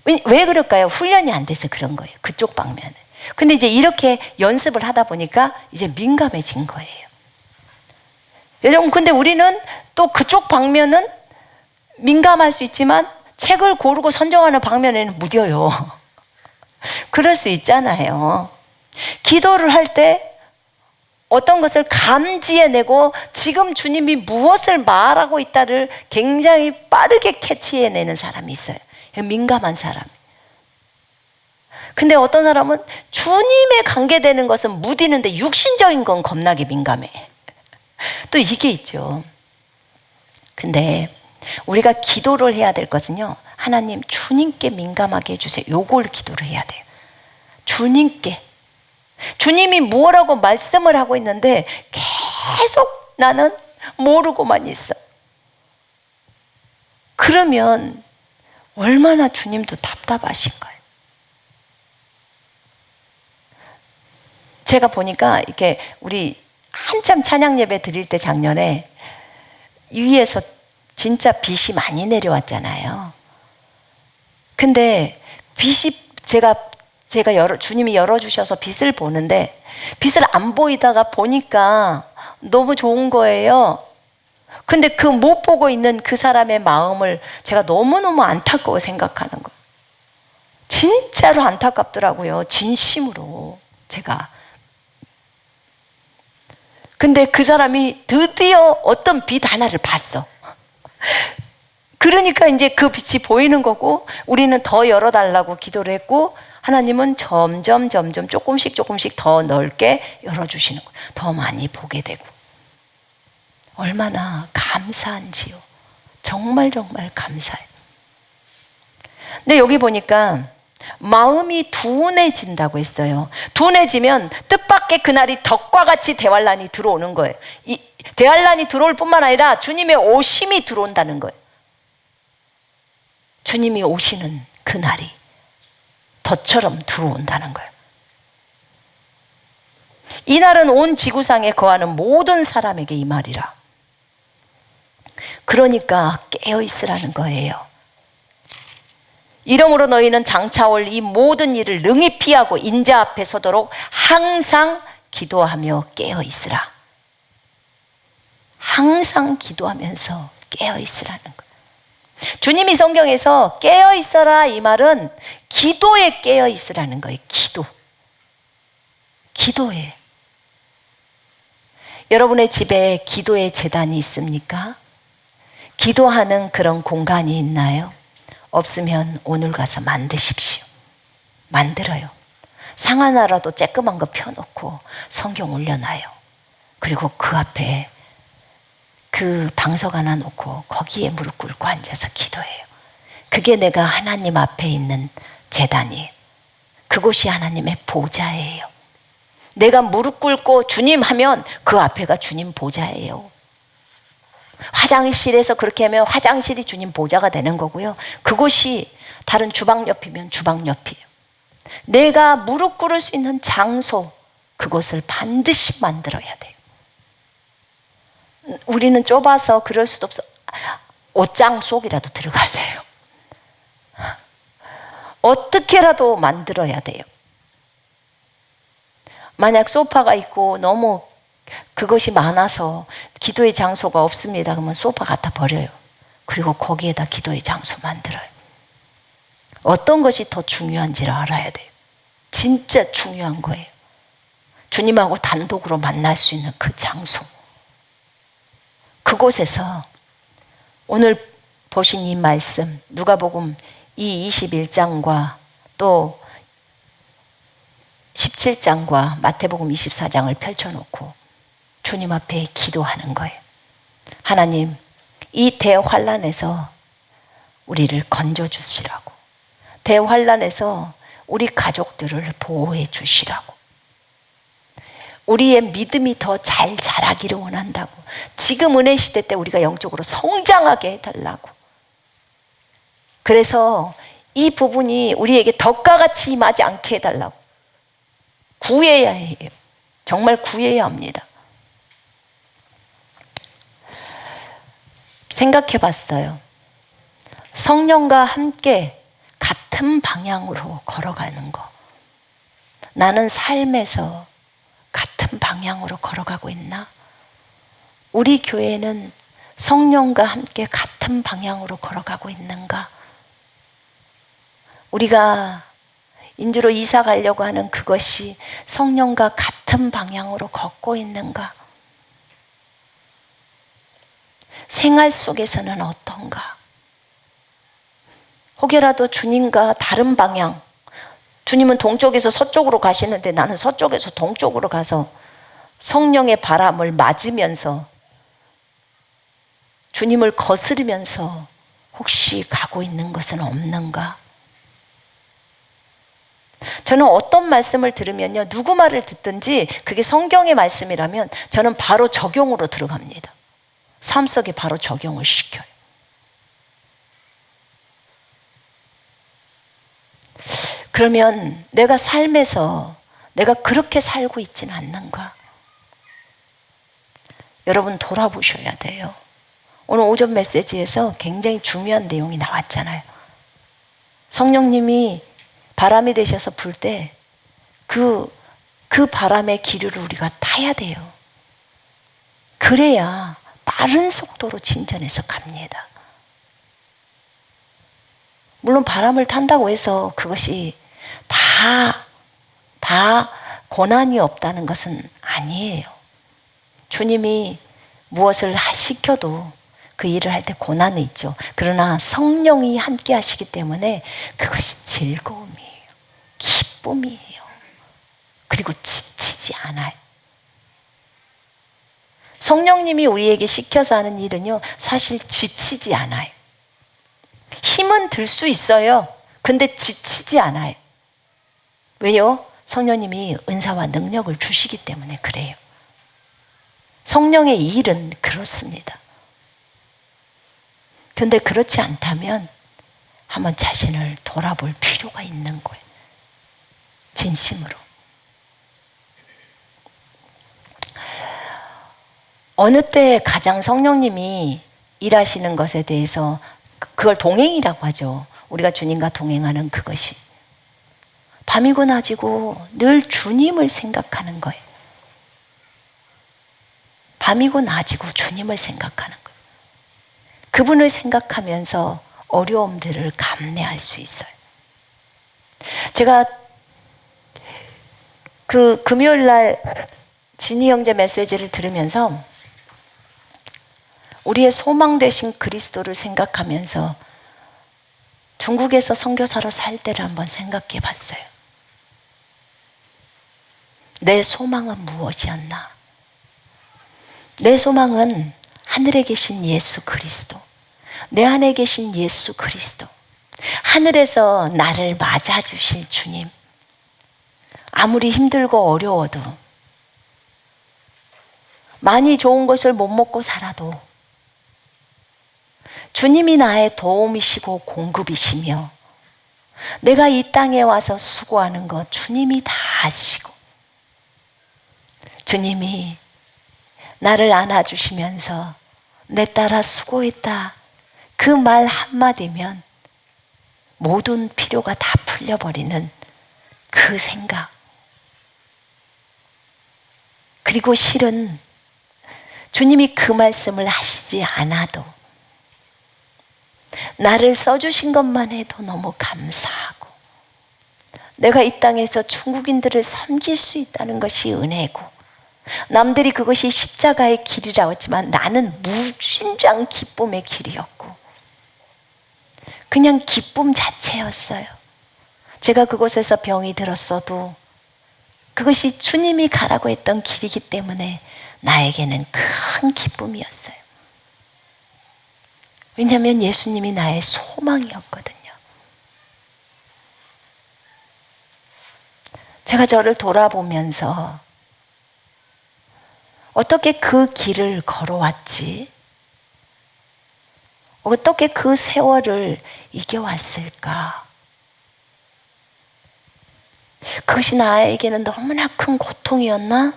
왜 그럴까요? 훈련이 안 돼서 그런 거예요. 그쪽 방면에. 근데 이제 이렇게 연습을 하다 보니까 이제 민감해진 거예요. 여러분, 근데 우리는 또 그쪽 방면은 민감할 수 있지만 책을 고르고 선정하는 방면에는 무뎌요. 그럴 수 있잖아요. 기도를 할 때 어떤 것을 감지해내고 지금 주님이 무엇을 말하고 있다를 굉장히 빠르게 캐치해내는 사람이 있어요. 민감한 사람. 근데 어떤 사람은 주님에 관계되는 것은 무디는데 육신적인 건 겁나게 민감해. 또 이게 있죠. 근데 우리가 기도를 해야 될 것은요, 하나님 주님께 민감하게 해주세요. 요걸 기도를 해야 돼요. 주님께. 주님이 뭐라고 말씀을 하고 있는데 계속 나는 모르고만 있어. 그러면 얼마나 주님도 답답하신 거예요. 제가 보니까 이렇게 우리 한참 찬양 예배 드릴 때 작년에 위에서 진짜 빛이 많이 내려왔잖아요. 근데 빛이 제가 주님이 열어주셔서 빛을 보는데 빛을 안 보이다가 보니까 너무 좋은 거예요. 근데 그 못 보고 있는 그 사람의 마음을 제가 너무너무 안타까워 생각하는 거예요. 진짜로 안타깝더라고요. 진심으로 제가. 근데 그 사람이 드디어 어떤 빛 하나를 봤어. 그러니까 이제 그 빛이 보이는 거고 우리는 더 열어달라고 기도를 했고 하나님은 점점 조금씩 더 넓게 열어주시는 거예요. 더 많이 보게 되고. 얼마나 감사한지요. 정말 감사해요. 근데 여기 보니까 마음이 둔해진다고 했어요. 둔해지면 뜻밖의 그날이 덕과 같이 대환란이 들어오는 거예요. 이 대환란이 들어올 뿐만 아니라 주님의 오심이 들어온다는 거예요. 주님이 오시는 그날이 덫처럼 들어온다는 거예요. 이날은 온 지구상에 거하는 모든 사람에게 이 말이라. 그러니까 깨어있으라는 거예요. 이러므로 너희는 장차올 이 모든 일을 능히 피하고 인자 앞에 서도록 항상 기도하며 깨어있으라. 항상 기도하면서 깨어있으라는 거예요. 주님이 성경에서 깨어있어라 이 말은 기도에 깨어있으라는 거예요. 기도에. 여러분의 집에 기도의 제단이 있습니까? 기도하는 그런 공간이 있나요? 없으면 오늘 가서 만드십시오. 만들어요. 상 하나라도 쬐끄만 거 펴놓고 성경 올려놔요. 그리고 그 앞에 그 방석 하나 놓고 거기에 무릎 꿇고 앉아서 기도해요. 그게 내가 하나님 앞에 있는 제단이에요. 그곳이 하나님의 보좌예요. 내가 무릎 꿇고 주님 하면 그 앞에가 주님 보좌예요. 화장실에서 그렇게 하면 화장실이 주님 보좌가 되는 거고요. 그곳이 다른 주방 옆이면 주방 옆이에요. 내가 무릎 꿇을 수 있는 장소, 그곳을 반드시 만들어야 돼요. 우리는 좁아서 그럴 수도 없어. 옷장 속이라도 들어가세요. 어떻게라도 만들어야 돼요. 만약 소파가 있고 너무 그것이 많아서 기도의 장소가 없습니다. 그러면 소파 갖다 버려요. 그리고 거기에다 기도의 장소 만들어요. 어떤 것이 더 중요한지를 알아야 돼요. 진짜 중요한 거예요. 주님하고 단독으로 만날 수 있는 그 장소. 그곳에서 오늘 보신 이 말씀, 누가복음 이 21장과 또 17장과 마태복음 24장을 펼쳐놓고 주님 앞에 기도하는 거예요. 하나님, 이 대환란에서 우리를 건져주시라고. 대환란에서 우리 가족들을 보호해 주시라고. 우리의 믿음이 더 잘 자라기를 원한다고. 지금 은혜 시대 때 우리가 영적으로 성장하게 해달라고. 그래서 이 부분이 우리에게 덕과 같이 임하지 않게 해달라고. 구해야 해요. 정말 구해야 합니다. 생각해 봤어요. 성령과 함께 같은 방향으로 걸어가는 거. 나는 삶에서 같은 방향으로 걸어가고 있나? 우리 교회는 성령과 함께 같은 방향으로 걸어가고 있는가? 우리가 인주로 이사 가려고 하는 그것이 성령과 같은 방향으로 걷고 있는가? 생활 속에서는 어떤가? 혹여라도 주님과 다른 방향, 주님은 동쪽에서 서쪽으로 가시는데 나는 서쪽에서 동쪽으로 가서 성령의 바람을 맞으면서 주님을 거스르면서 혹시 가고 있는 것은 없는가? 저는 어떤 말씀을 들으면요, 누구 말을 듣든지 그게 성경의 말씀이라면 저는 바로 적용으로 들어갑니다. 삶 속에 바로 적용을 시켜요. 그러면 내가 삶에서 내가 그렇게 살고 있지는 않는가? 여러분 돌아보셔야 돼요. 오늘 오전 메시지에서 굉장히 중요한 내용이 나왔잖아요. 성령님이 바람이 되셔서 불 때 그 바람의 기류를 우리가 타야 돼요. 그래야 빠른 속도로 진전해서 갑니다. 물론 바람을 탄다고 해서 그것이 다 고난이 없다는 것은 아니에요. 주님이 무엇을 시켜도 그 일을 할 때 고난이 있죠. 그러나 성령이 함께 하시기 때문에 그것이 즐거움이에요. 기쁨이에요. 그리고 지치지 않아요. 성령님이 우리에게 시켜서 하는 일은요, 사실 지치지 않아요. 힘은 들 수 있어요. 근데 지치지 않아요. 왜요? 성령님이 은사와 능력을 주시기 때문에 그래요. 성령의 일은 그렇습니다. 그런데 그렇지 않다면 한번 자신을 돌아볼 필요가 있는 거예요. 진심으로. 어느 때 가장 성령님이 일하시는 것에 대해서 그걸 동행이라고 하죠. 우리가 주님과 동행하는 그것이. 밤이고 낮이고 늘 주님을 생각하는 거예요. 밤이고 낮이고 주님을 생각하는 거예요. 그분을 생각하면서 어려움들을 감내할 수 있어요. 제가 그 금요일 날 진희 형제 메시지를 들으면서 우리의 소망 되신 그리스도를 생각하면서 중국에서 선교사로 살 때를 한번 생각해 봤어요. 내 소망은 무엇이었나? 내 소망은 하늘에 계신 예수 그리스도, 내 안에 계신 예수 그리스도, 하늘에서 나를 맞아주실 주님. 아무리 힘들고 어려워도, 많이 좋은 것을 못 먹고 살아도 주님이 나의 도움이시고 공급이시며, 내가 이 땅에 와서 수고하는 것 주님이 다 아시고, 주님이 나를 안아주시면서 내 딸아 수고했다, 그 말 한마디면 모든 필요가 다 풀려버리는 그 생각. 그리고 실은 주님이 그 말씀을 하시지 않아도 나를 써주신 것만 해도 너무 감사하고, 내가 이 땅에서 중국인들을 섬길 수 있다는 것이 은혜고, 남들이 그것이 십자가의 길이라고 했지만 나는 무진장 기쁨의 길이었고, 그냥 기쁨 자체였어요. 제가 그곳에서 병이 들었어도 그것이 주님이 가라고 했던 길이기 때문에 나에게는 큰 기쁨이었어요. 왜냐하면 예수님이 나의 소망이었거든요. 제가 저를 돌아보면서 어떻게 그 길을 걸어왔지? 어떻게 그 세월을 이겨왔을까? 그것이 나에게는 너무나 큰 고통이었나?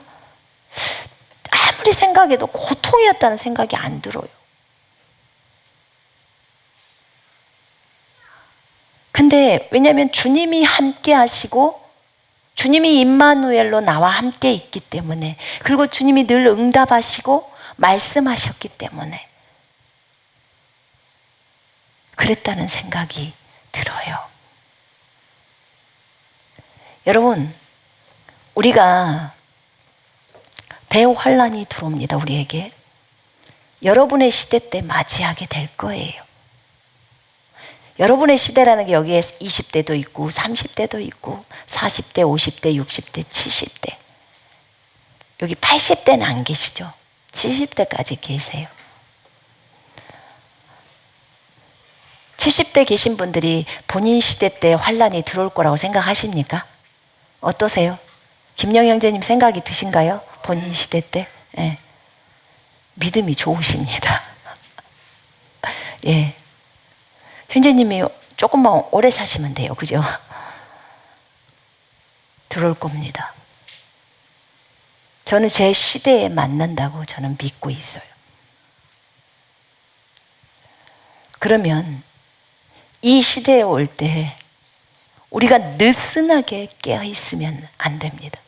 아무리 생각해도 고통이었다는 생각이 안 들어요. 근데 왜냐하면 주님이 함께 하시고 주님이 임마누엘로 나와 함께 있기 때문에, 그리고 주님이 늘 응답하시고 말씀하셨기 때문에 그랬다는 생각이 들어요. 여러분, 우리가 대환란이 들어옵니다. 우리에게. 여러분의 시대 때 맞이하게 될 거예요. 여러분의 시대라는 게 여기에 20대도 있고 30대도 있고 40대, 50대, 60대, 70대, 여기 80대는 안 계시죠? 70대까지 계세요. 70대 계신 분들이 본인 시대 때 환란이 들어올 거라고 생각하십니까? 어떠세요? 김영 형제님 생각이 드신가요? 본인 시대 때? 예. 믿음이 좋으십니다. 예. 형제님이 조금만 오래 사시면 돼요. 그죠? 들어올 겁니다. 저는 제 시대에 맞는다고 저는 믿고 있어요. 그러면 이 시대에 올 때 우리가 느슨하게 깨어있으면 안 됩니다.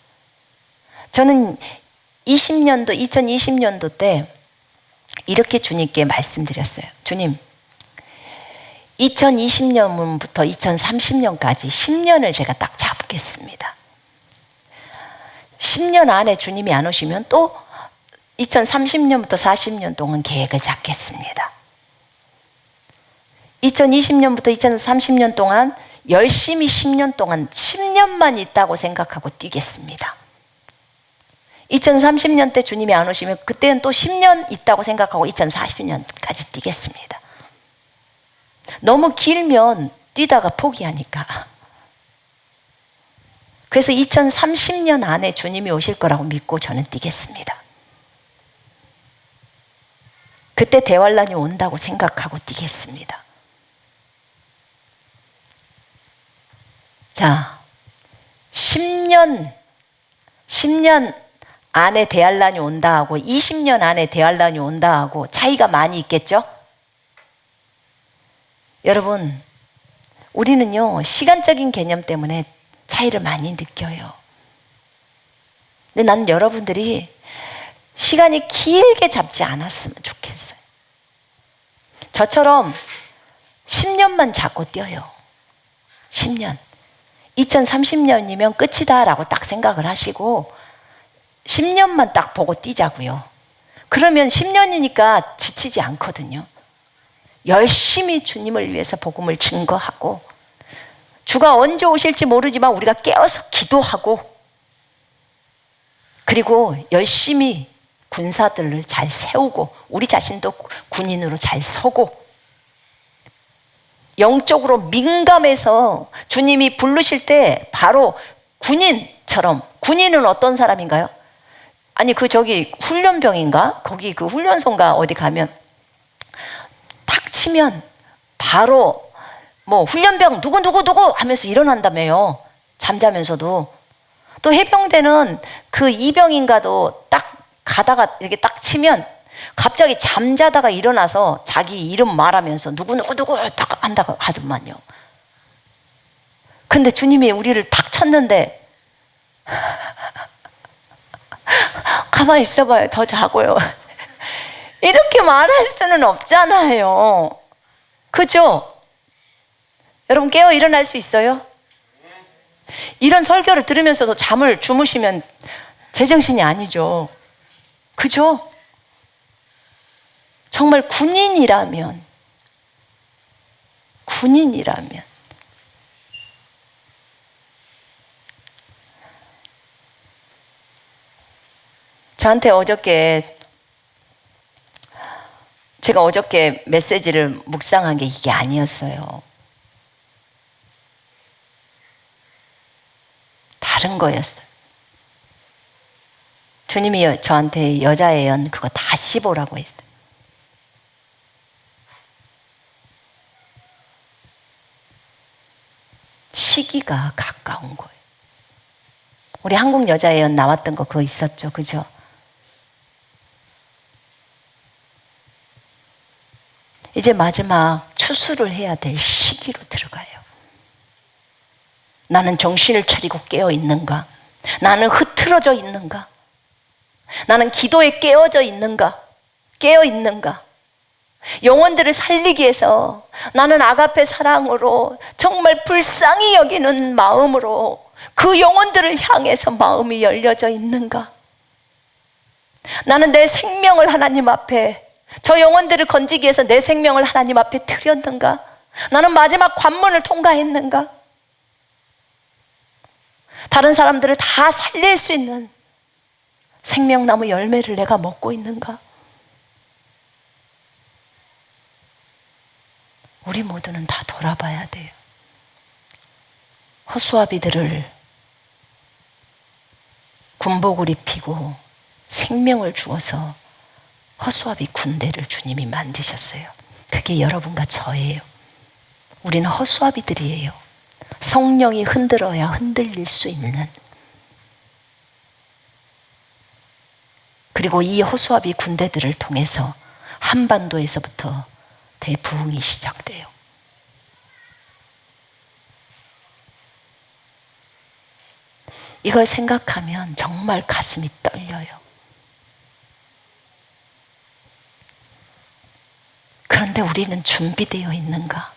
저는 2020년도 때 이렇게 주님께 말씀드렸어요. 주님, 2020년부터 2030년까지 10년을 제가 딱 잡겠습니다. 10년 안에 주님이 안 오시면 또 2030년부터 40년 동안 계획을 잡겠습니다. 2020년부터 2030년 동안 열심히 10년 동안 10년만 있다고 생각하고 뛰겠습니다. 2030년 때 주님이 안 오시면 그때는 또 10년 있다고 생각하고 2040년까지 뛰겠습니다. 너무 길면 뛰다가 포기하니까. 그래서 2030년 안에 주님이 오실 거라고 믿고 저는 뛰겠습니다. 그때 대환란이 온다고 생각하고 뛰겠습니다. 자, 10년 안에 대환란이 온다 하고 20년 안에 대환란이 온다 하고 차이가 많이 있겠죠? 여러분, 우리는요, 시간적인 개념 때문에 차이를 많이 느껴요. 근데 나는 여러분들이 시간이 길게 잡지 않았으면 좋겠어요. 저처럼 10년만 잡고 뛰어요. 10년. 2030년이면 끝이다 라고 딱 생각을 하시고 10년만 딱 보고 뛰자고요. 그러면 10년이니까 지치지 않거든요. 열심히 주님을 위해서 복음을 증거하고, 주가 언제 오실지 모르지만 우리가 깨어서 기도하고, 그리고 열심히 군사들을 잘 세우고 우리 자신도 군인으로 잘 서고, 영적으로 민감해서 주님이 부르실 때 바로 군인처럼. 군인은 어떤 사람인가요? 아니 저기 훈련병인가? 거기 그 훈련소인가 어디 가면 탁 치면 바로 뭐 훈련병 누구 하면서 일어난다며요. 잠자면서도. 또 해병대는 그 이병인가도 딱 가다가 이렇게 딱 치면 갑자기 잠자다가 일어나서 자기 이름 말하면서 누구 딱 한다고 하더만요. 근데 주님이 우리를 탁 쳤는데 가만히 있어봐요. 더 자고요. 이렇게 말할 수는 없잖아요. 그죠? 여러분 깨어 일어날 수 있어요? 이런 설교를 들으면서도 잠을 주무시면 제정신이 아니죠. 그죠? 정말 군인이라면 저한테 제가 어저께 메시지를 묵상한 게 이게 아니었어요. 다른 거였어요. 주님이 저한테 여자의 연 그거 다 씹으라고 했어요. 시기가 가까운 거예요. 우리 한국 여자의 연 나왔던 거 그거 있었죠. 그죠? 이제 마지막 추수를 해야 될 시기로 들어가요. 나는 정신을 차리고 깨어 있는가? 나는 흐트러져 있는가? 나는 기도에 깨어져 있는가? 깨어 있는가? 영혼들을 살리기 위해서 나는 아가페 사랑으로 정말 불쌍히 여기는 마음으로 그 영혼들을 향해서 마음이 열려져 있는가? 나는 내 생명을 하나님 앞에, 저 영혼들을 건지기 위해서 내 생명을 하나님 앞에 드렸는가? 나는 마지막 관문을 통과했는가? 다른 사람들을 다 살릴 수 있는 생명나무 열매를 내가 먹고 있는가? 우리 모두는 다 돌아봐야 돼요. 허수아비들을 군복을 입히고 생명을 주어서 허수아비 군대를 주님이 만드셨어요. 그게 여러분과 저예요. 우리는 허수아비들이에요. 성령이 흔들어야 흔들릴 수 있는. 그리고 이 허수아비 군대들을 통해서 한반도에서부터 대부흥이 시작돼요. 이걸 생각하면 정말 가슴이 떨려요. 그런데 우리는 준비되어 있는가?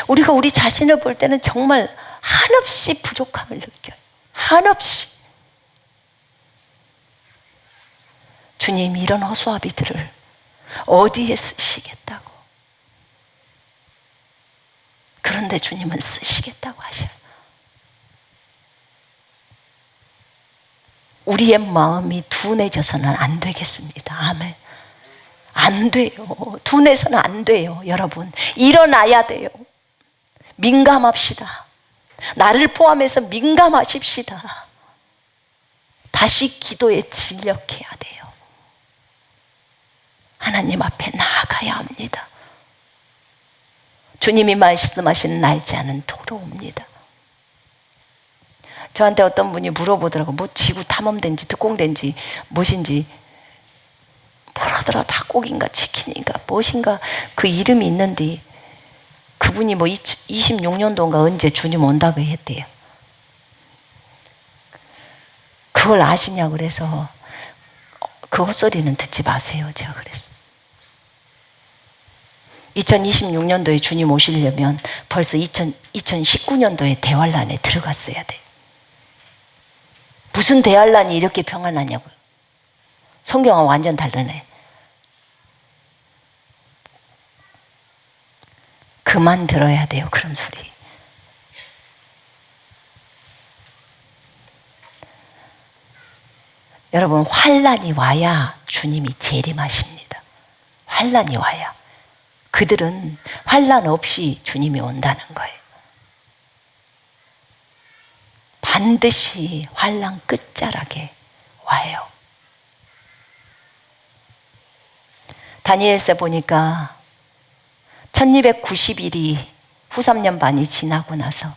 우리가 우리 자신을 볼 때는 정말 한없이 부족함을 느껴요. 한없이. 주님이 이런 허수아비들을 어디에 쓰시겠다고. 그런데 주님은 쓰시겠다고 하셔요. 우리의 마음이 둔해져서는 안 되겠습니다. 아멘. 안 돼요. 둔해서는 안 돼요. 여러분 일어나야 돼요. 민감합시다. 나를 포함해서 민감하십시다. 다시 기도에 진력해야 돼요. 하나님 앞에 나아가야 합니다. 주님이 말씀하시는 날짜는 도로옵니다. 저한테 어떤 분이 물어보더라고요. 뭐 지구 탐험된지 특공된지 무엇인지 뭐라더라. 닭고기인가 치킨인가 무엇인가 그 이름이 있는데 그분이 뭐 26년도인가 언제 주님 온다고 했대요. 그걸 아시냐고 그래서 그 헛소리는 듣지 마세요. 제가 그랬어요. 2026년도에 주님 오시려면 벌써 2019년도에 대환란에 들어갔어야 돼. 무슨 대환란이 이렇게 평안하냐고요. 성경은 완전 다르네. 그만 들어야 돼요. 그런 소리. 여러분 환란이 와야 주님이 재림하십니다. 환란이 와야. 그들은 환란 없이 주님이 온다는 거예요. 반드시 환란 끝자락에 와요. 다니엘서 보니까 1290일이 후 3년 반이 지나고 나서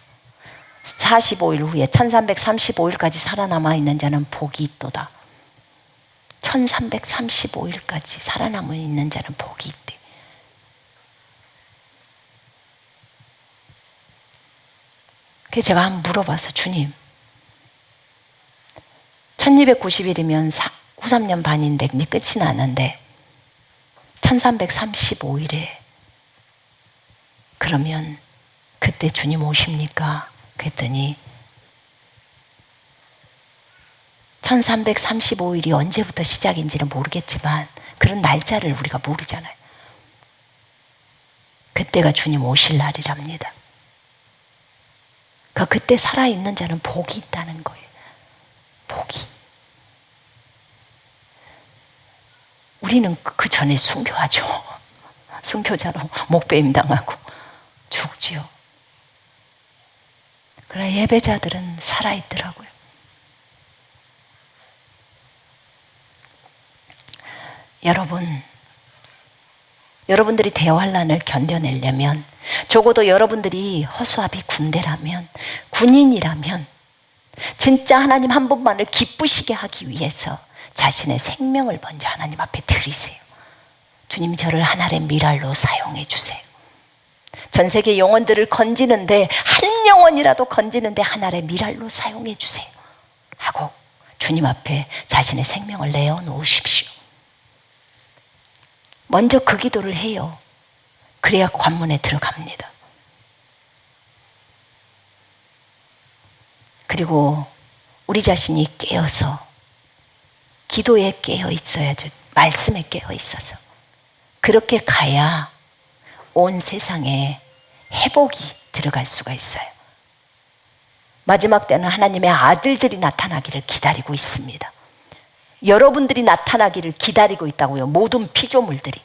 45일 후에 1335일까지 살아남아 있는 자는 복이 있도다. 1335일까지 살아남아 있는 자는 복이 있대. 그래서 제가 한번 물어봐서 주님 1290일이면 후 3년 반인데 이제 끝이 나는데 1335일에 그러면 그때 주님 오십니까? 그랬더니 1335일이 언제부터 시작인지는 모르겠지만 그런 날짜를 우리가 모르잖아요. 그때가 주님 오실 날이랍니다. 그때 살아있는 자는 복이 있다는 거예요. 복이. 우리는 그 전에 순교하죠. 순교자로 목배임 당하고 죽지요. 그러나 예배자들은 살아있더라고요. 여러분들이 대환란을 견뎌내려면 적어도 여러분들이 허수아비 군대라면 군인이라면 진짜 하나님 한 분만을 기쁘시게 하기 위해서 자신의 생명을 먼저 하나님 앞에 드리세요. 주님 저를 하늘의 미랄로 사용해 주세요. 전 세계 영혼들을 건지는데 한 영혼이라도 건지는데 하늘의 미랄로 사용해 주세요 하고 주님 앞에 자신의 생명을 내어놓으십시오. 먼저 그 기도를 해요. 그래야 관문에 들어갑니다. 그리고 우리 자신이 깨어서 기도에 깨어 있어야죠. 말씀에 깨어 있어서. 그렇게 가야 온 세상에 회복이 들어갈 수가 있어요. 마지막 때는 하나님의 아들들이 나타나기를 기다리고 있습니다. 여러분들이 나타나기를 기다리고 있다고요. 모든 피조물들이.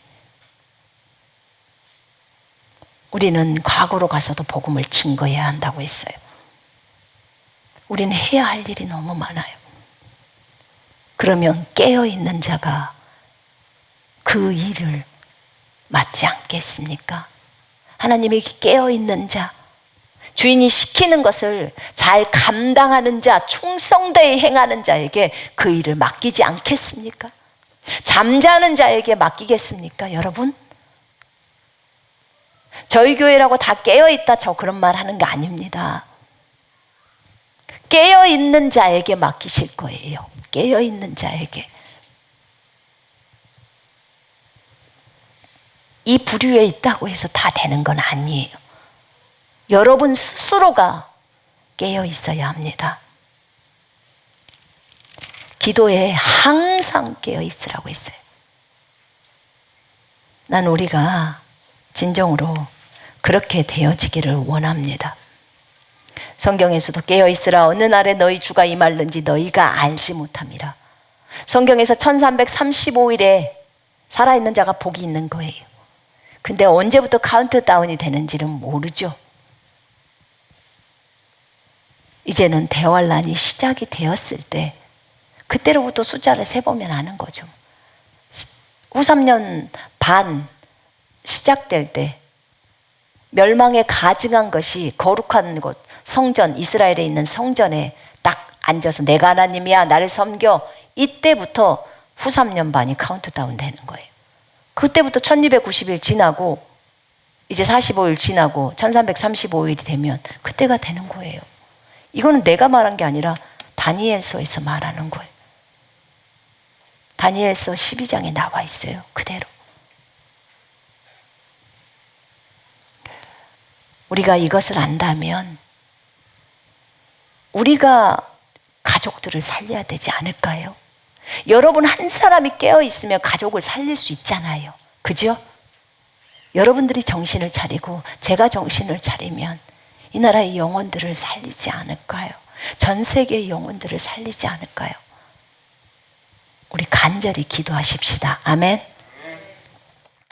우리는 과거로 가서도 복음을 증거해야 한다고 했어요. 우리는 해야 할 일이 너무 많아요. 그러면 깨어있는 자가 그 일을 맡지 않겠습니까? 하나님이 깨어있는 자, 주인이 시키는 것을 잘 감당하는 자, 충성되이 행하는 자에게 그 일을 맡기지 않겠습니까? 잠자는 자에게 맡기겠습니까, 여러분? 저희 교회라고 다 깨어있다 저 그런 말 하는 거 아닙니다. 깨어있는 자에게 맡기실 거예요. 깨어있는 자에게. 이 부류에 있다고 해서 다 되는 건 아니에요. 여러분 스스로가 깨어 있어야 합니다. 기도에 항상 깨어 있으라고 했어요. 난 우리가 진정으로 그렇게 되어지기를 원합니다. 성경에서도 깨어 있으라 어느 날에 너희 주가 임할는지 너희가 알지 못함이라. 성경에서 1335일에 살아있는 자가 복이 있는 거예요. 근데 언제부터 카운트다운이 되는지는 모르죠. 이제는 대환란이 시작이 되었을 때 그때로부터 숫자를 세보면 아는 거죠. 후 3년 반 시작될 때 멸망에 가증한 것이 거룩한 곳 성전, 이스라엘에 있는 성전에 딱 앉아서 내가 하나님이야 나를 섬겨. 이때부터 후 3년 반이 카운트다운 되는 거예요. 그때부터 1290일 지나고 이제 45일 지나고 1335일이 되면 그때가 되는 거예요. 이거는 내가 말한 게 아니라 다니엘서에서 말하는 거예요. 다니엘서 12장에 나와 있어요. 그대로. 우리가 이것을 안다면 우리가 가족들을 살려야 되지 않을까요? 여러분 한 사람이 깨어 있으면 가족을 살릴 수 있잖아요. 그죠? 여러분들이 정신을 차리고 제가 정신을 차리면 이 나라의 영혼들을 살리지 않을까요? 전 세계의 영혼들을 살리지 않을까요? 우리 간절히 기도하십시다. 아멘.